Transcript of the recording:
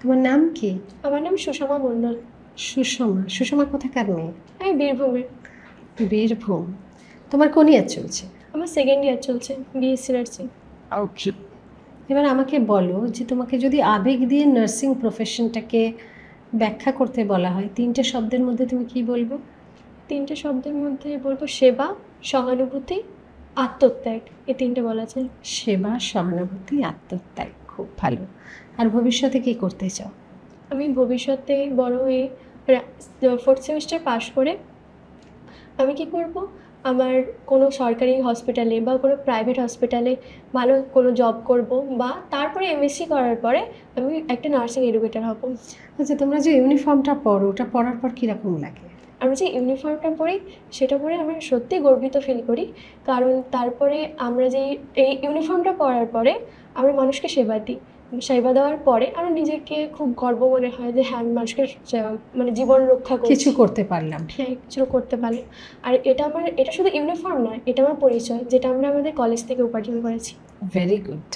তোমার নাম কি? আমার নাম সুষমা মণ্ডল। সুষমা। সুষমা কোথাকার মেয়ে? আমি বীরভূমের। বীরভূম। তোমার কোন ইয়ার চলছে? আমার সেকেন্ড ইয়ার চলছে, বিএসসি নার্সিং। এবার আমাকে বলো যে তোমাকে যদি আবেগ দিয়ে নার্সিং প্রফেশনটাকে ব্যাখ্যা করতে বলা হয়, 3টে শব্দের মধ্যে তুমি কি বলবে? 3টে শব্দের মধ্যে বলবো সেবা, সহানুভূতি, আত্মত্যাগ। এই 3টে বলা যায়। সেবা, সহানুভূতি, আত্মত্যাগ। খুব ভালো। আর ভবিষ্যতে কি করতে চাও? আমি ভবিষ্যতে বড় হয়ে 4th সেমিস্টার পাশ করে আমি কি করব, আমার কোনো সরকারি হসপিটালে বা কোনো প্রাইভেট হসপিটালে ভালো কোনো জব করব, বা তারপরে এমএসসি করার পরে আমি একটা নার্সিং এডুকেটর হব। আচ্ছা, তোমরা যে ইউনিফর্মটা পরো, ওটা পরার পর কীরকম লাগে? আমি যে ইউনিফর্মটা পরি সেটা পরে আমি সত্যিই গর্বিত ফিল করি, কারণ তারপরে আমরা যে এই ইউনিফর্মটা পরার পরে আমরা মানুষকে সেবা দিই। সেবা দেওয়ার পরে আমার নিজেকে খুব গর্ব মনে হয় যে হ্যাঁ, আমি মানুষকে মানে জীবন রক্ষা করছি, কিছু করতে পারলাম। হ্যাঁ, কিছু করতে পারি। আর এটা শুধু ইউনিফর্ম নয়, এটা আমার পরিচয়, যেটা আমরা আমাদের কলেজ থেকে উপার্জন করেছি। Very good.